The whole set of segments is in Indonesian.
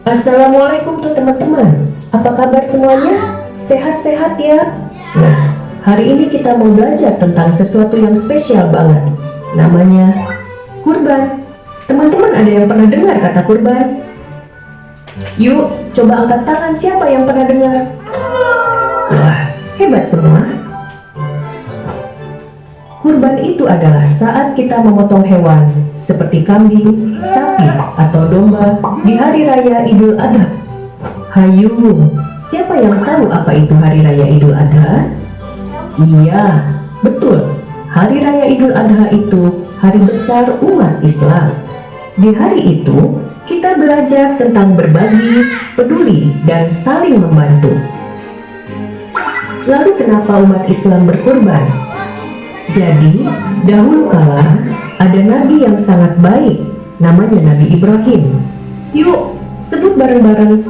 Assalamualaikum tuh teman-teman. Apa kabar semuanya? Sehat-sehat ya? Nah, hari ini kita mau belajar tentang sesuatu yang spesial banget. Namanya kurban. Teman-teman ada yang pernah dengar kata kurban? Yuk, coba angkat tangan siapa yang pernah dengar? Wah, hebat semua. Kurban itu adalah saat kita memotong hewan seperti kambing, sapi, atau domba di hari raya Idul Adha. Hayu, siapa yang tahu apa itu hari raya Idul Adha? Iya, betul. Hari raya Idul Adha itu hari besar umat Islam. Di hari itu, kita belajar tentang berbagi, peduli, dan saling membantu. Lalu kenapa umat Islam berkurban? Jadi, dahulu kala ada nabi yang sangat baik, namanya Nabi Ibrahim. Yuk, sebut bareng-bareng.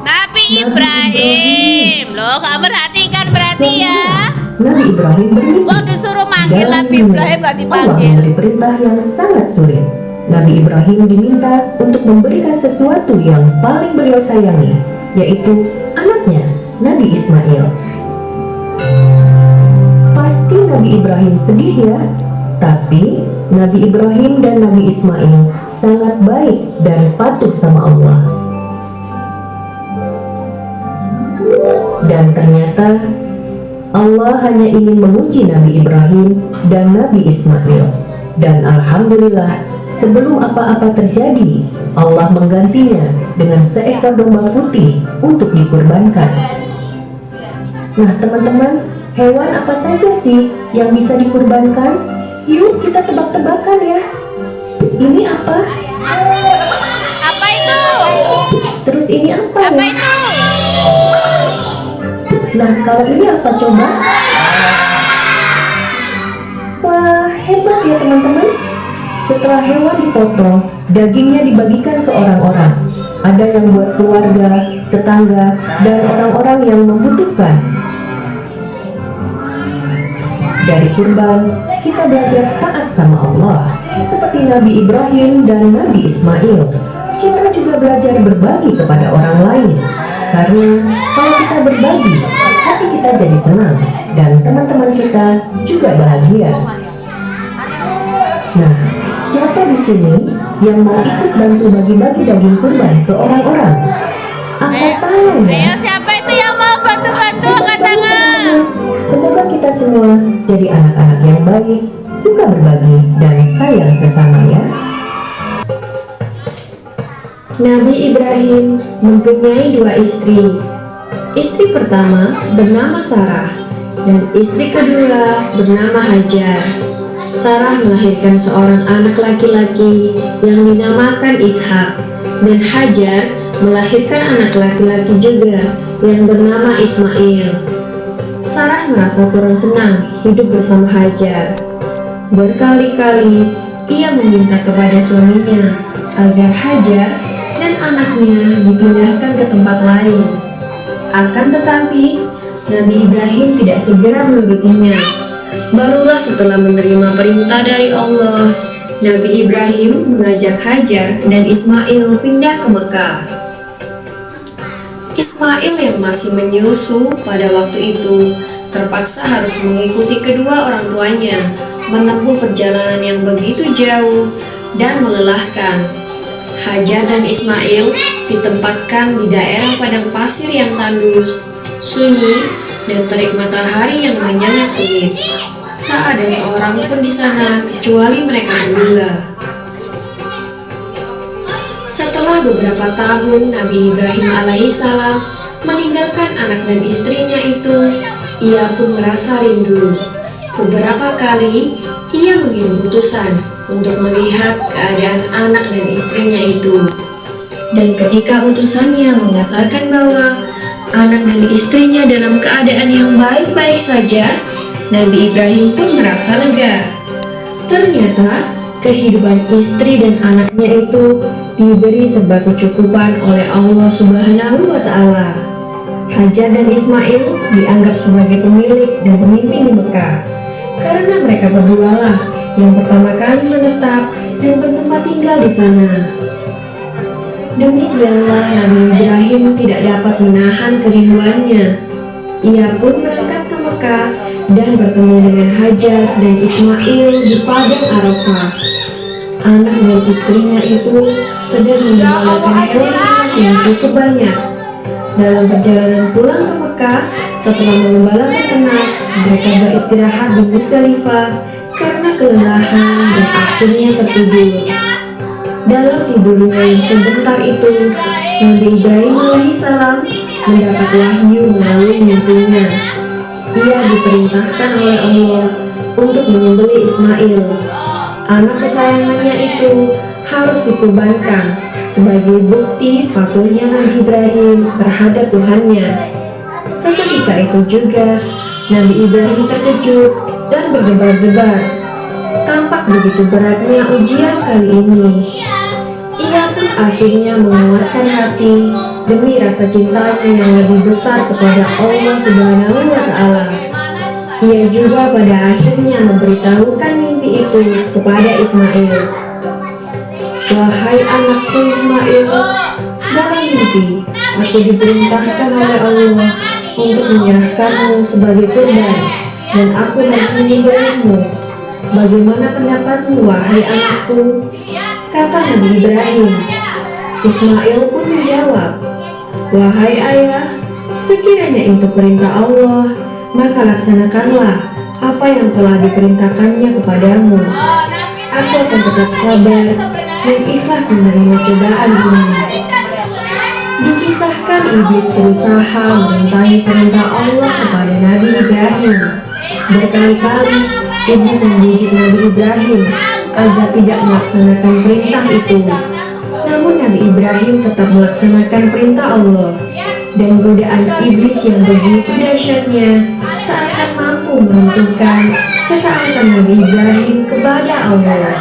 Nabi Ibrahim. Loh, gak perhatikan berarti ya? Nabi Ibrahim bermimpi. Kok disuruh manggil Dalam Nabi mimpi, Ibrahim gak Allah dipanggil? memberi perintah yang sangat sulit. Nabi Ibrahim diminta untuk memberikan sesuatu yang paling beliau sayangi, yaitu anaknya, Nabi Ismail. Pasti Nabi Ibrahim sedih ya, tapi Nabi Ibrahim dan Nabi Ismail sangat baik dan patuh sama Allah. Dan ternyata Allah hanya ingin menguji Nabi Ibrahim dan Nabi Ismail. Dan alhamdulillah, sebelum apa-apa terjadi, Allah menggantinya dengan seekor domba putih untuk dikurbankan. Nah teman-teman, hewan apa saja sih yang bisa dikurbankan? Yuk kita tebak-tebakan ya. Ini apa? Apa itu? Terus ini apa Apa ya? itu? Nah kalau ini apa coba? Wah hebat ya teman-teman. Setelah hewan dipotong, dagingnya dibagikan ke orang-orang. Ada yang buat keluarga, tetangga, dan orang-orang yang membutuhkan. Dari kurban, kita belajar taat sama Allah, seperti Nabi Ibrahim dan Nabi Ismail. Kita juga belajar berbagi kepada orang lain, karena kalau kita berbagi, hati kita jadi senang, dan teman-teman kita juga bahagia. Nah, siapa di sini yang mau ikut bantu bagi-bagi daging kurban ke orang-orang? Angkat tangan ya. Ayo, siapa itu yang mau bantu-bantu? Angkat tangan. Semoga kita semua jadi anak-anak yang baik, suka berbagi, dan sayang sesama ya. Nabi Ibrahim mempunyai dua istri. Istri pertama bernama Sarah, dan istri kedua bernama Hajar. Sarah melahirkan seorang anak laki-laki yang dinamakan Ishak, dan Hajar melahirkan anak laki-laki juga yang bernama Ismail. Sarah merasa kurang senang hidup bersama Hajar. Berkali-kali ia meminta kepada suaminya agar Hajar dan anaknya dipindahkan ke tempat lain. Akan tetapi, Nabi Ibrahim tidak segera menurutinya. Barulah setelah menerima perintah dari Allah, Nabi Ibrahim mengajak Hajar dan Ismail pindah ke Mekah. Ismail yang masih menyusu pada waktu itu terpaksa harus mengikuti kedua orang tuanya menempuh perjalanan yang begitu jauh dan melelahkan. Hajar dan Ismail ditempatkan di daerah padang pasir yang tandus, sunyi, dan terik matahari yang menyengat kulit. Tak ada seorang pun di sana kecuali mereka berdua. Setelah beberapa tahun Nabi Ibrahim alaihissalam meninggalkan anak dan istrinya itu, ia pun merasa rindu. Beberapa kali ia mengirim utusan untuk melihat keadaan anak dan istrinya itu. Dan ketika utusannya mengatakan bahwa anak dan istrinya dalam keadaan yang baik-baik saja, Nabi Ibrahim pun merasa lega. Ternyata kehidupan istri dan anaknya itu diberi serba kecukupan oleh Allah Subhanahu wa Ta'ala. Hajar dan Ismail dianggap sebagai pemilik dan pemimpin di Mekah karena mereka berdualah yang pertama kali menetap dan bertempat tinggal di sana. Demikianlah Nabi Ibrahim tidak dapat menahan kerinduannya. Ia pun berangkat ke Mekah dan bertemu dengan Hajar dan Ismail di padang Arafah. Anak dan istrinya itu sedang menggembalakan hewan yang cukup banyak. Dalam perjalanan pulang ke Mekah, setelah mengembalakan ternak, mereka beristirahat di Musdalifah karena kelelahan dan akhirnya tertidur. Dalam tidurnya yang sebentar itu, Nabi Ibrahim alaihissalam mendapat wahyu melalui mimpinya. Ia diperintahkan oleh Allah untuk menyembelih Ismail. Anak kesayangannya itu harus dikurbankan sebagai bukti patuhnya Nabi Ibrahim terhadap Tuhannya. Seketika itu juga, Nabi Ibrahim terkejut dan berdebar-debar. Tampak begitu beratnya ujian kali ini. Ia pun akhirnya menguatkan hati demi rasa cintanya yang lebih besar kepada Allah Subhanahu wa Ta'ala. Ia juga pada akhirnya memberitahukan mimpi itu kepada Ismail. Wahai anakku Ismail, dalam mimpi aku diperintahkan oleh Allah untuk menyerahkanmu sebagai kurban, dan aku harus menyembelihmu. Bagaimana pendapatmu, wahai anakku? Kata Nabi Ibrahim. Ismail pun menjawab, wahai ayah, sekiranya itu perintah Allah, maka laksanakanlah apa yang telah diperintahkannya kepadamu. Aku akan tetap sabar dan ikhlas menerima cobaan ini. Dikisahkan iblis berusaha menentangi perintah Allah kepada Nabi Ibrahim. Berkali-kali iblis membujuk Nabi Ibrahim agar tidak melaksanakan perintah itu. Namun Nabi Ibrahim tetap melaksanakan perintah Allah, dan godaan iblis yang begitu dahsyatnya tak akan mampu meruntuhkan ketaatan Nabi Ibrahim kepada Allah.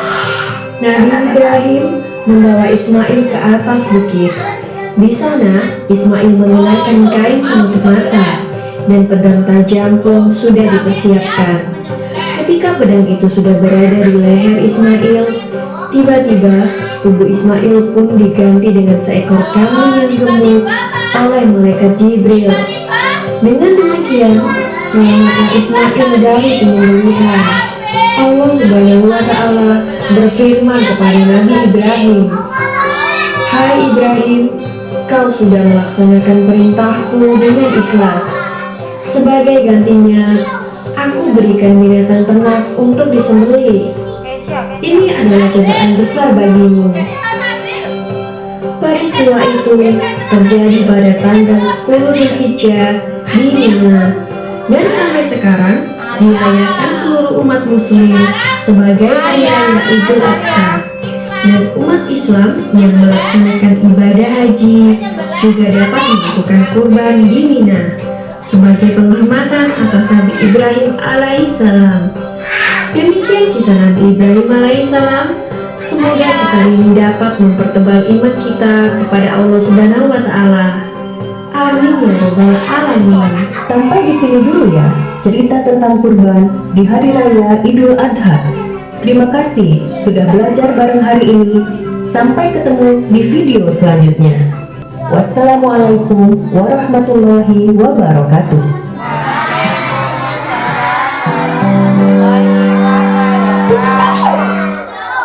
Nabi Ibrahim membawa Ismail ke atas bukit. Di sana, Ismail mengenakan kain penutup mata, dan pedang tajam pun sudah dipersiapkan. Ketika pedang itu sudah berada di leher Ismail, tiba-tiba tubuh Ismail pun diganti dengan seekor kambing yang gemuk oleh malaikat Jibril. Dengan demikian, selamatlah Ismail dari penyembelihan. Allah Subhanahu wa Ta'ala berfirman kepada Nabi Ibrahim, hai Ibrahim, kau sudah melaksanakan perintahku dengan ikhlas. Sebagai gantinya, aku berikan binatang ternak untuk disembelih. Ini adalah cobaan besar bagimu. Peristiwa itu terjadi pada tanggal 10 Dzulhijjah di Mina, dan sampai sekarang dirayakan seluruh umat muslim sebagai hari raya Idul Adha. Dan umat Islam yang melaksanakan ibadah haji juga dapat melakukan kurban di Mina sebagai penghormatan atas Nabi Ibrahim alaihissalam. Demikian kisah Nabi Ibrahim alaihissalam. Semoga kisah ini dapat mempertebal iman kita kepada Allah Subhanahu wa Ta'ala. Amin ya rabbal alamin. Sampai di sini dulu ya cerita tentang kurban di hari raya Idul Adha. Terima kasih sudah belajar bareng hari ini. Sampai ketemu di video selanjutnya. Wassalamualaikum warahmatullahi wabarakatuh.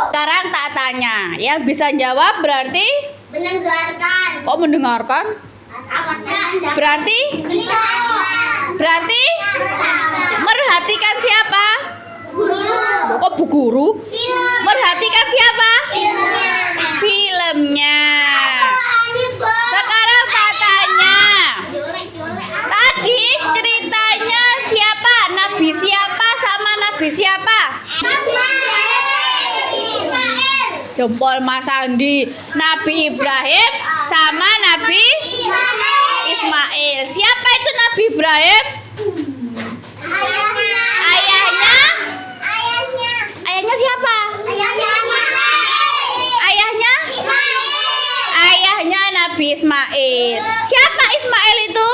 Sekarang tak tanya, yang bisa jawab berarti Mendengarkan. kok mendengarkan? Berarti merhatikan siapa? Kok bu guru? Merhatikan siapa? Filmnya. Sekarang tak tanya. Tadi ceritanya siapa? Nabi siapa sama Nabi siapa? Jempol Mas Andi. Nabi Ibrahim sama Nabi Ismail. Siapa itu Nabi Ibrahim? Ayahnya? Ayahnya siapa? Ayahnya? Ayahnya Nabi Ismail. Siapa Ismail itu?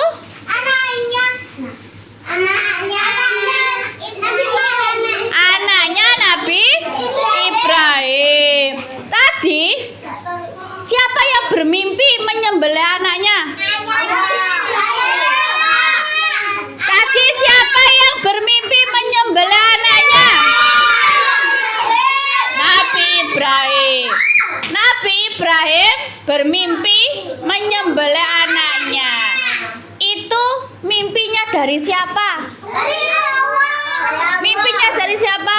Anaknya Nabi Ibrahim. Tadi siapa yang bermimpi bermimpi menyembelih anaknya. Itu mimpinya dari siapa? Dari Allah. Mimpinya dari siapa?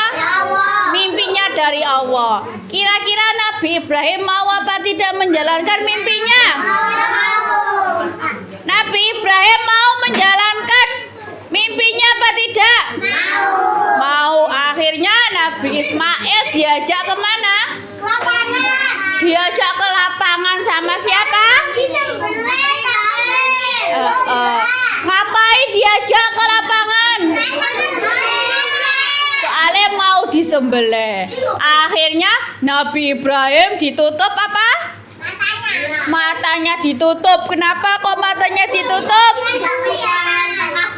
Mimpinya dari Allah. Kira-kira Nabi Ibrahim mau apa tidak menjalankan mimpinya? Nabi Ibrahim mau menjalankan mimpinya apa tidak? Mau. Akhirnya Nabi Ismail diajak kemana? Diajak ke lapangan sama siapa? Ngapain diajak ke lapangan? Soalnya mau disembelih. Akhirnya Nabi Ibrahim ditutup apa? Matanya ditutup. Kenapa kok matanya ditutup?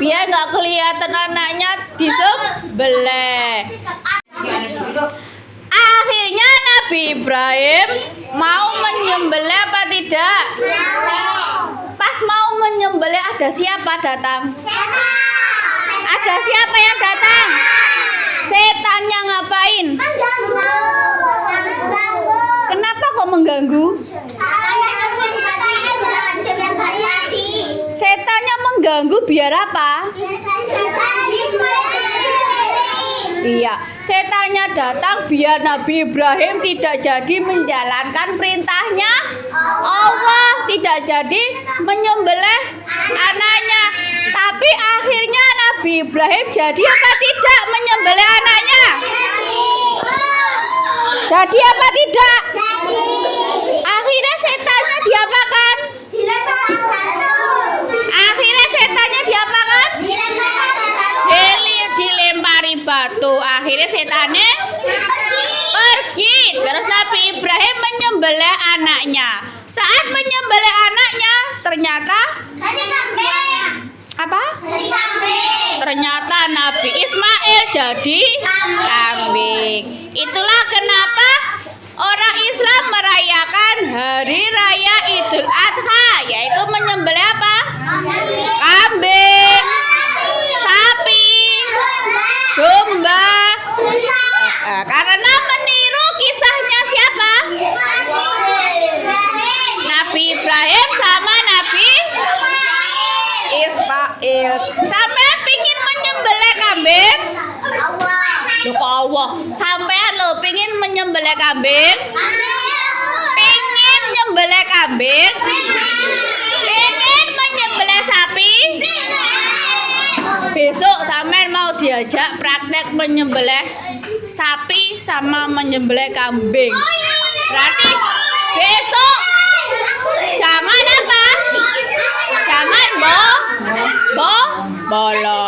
Biar nggak kelihatan anaknya disembelih. Akhirnya Nabi Ibrahim mau menyembelih apa tidak? Pas mau menyembelih ada siapa datang? Ada siapa yang datang? Setannya ngapain? Kenapa kok mengganggu? Setannya mengganggu biar apa? Iya, setannya datang biar Nabi Ibrahim tidak jadi menjalankan perintahnya Allah, tidak jadi menyembelih anaknya. Tapi akhirnya Nabi Ibrahim jadi apa tidak menyembelih anaknya? Jadi apa tidak? Akhirnya setannya diapakan? Akhirnya setannya diapakan? Dilempari batu. Akhirnya setannya pergi. Terus Nabi Ibrahim menyembelih anaknya. Saat menyembelih anaknya ternyata apa? Ternyata Nabi Ismail jadi kambing. Itulah kenapa orang Islam merayakan hari raya Idul Adha, yaitu menyembelih apa? Kambing, sapi, domba. Karena meniru kisahnya siapa? Nabi Ibrahim sama Nabi Ismail. Sampai pingin menyembelih kambing? Loh kok Allah? Sampean lo pingin menyembelih kambing? Pingin menyembelih kambing? Pingin menyembelih sapi? Besok sampean mau diajak praktek menyembelih sapi sama menyembelih kambing. Berarti besok jangan apa? Jangan bolong.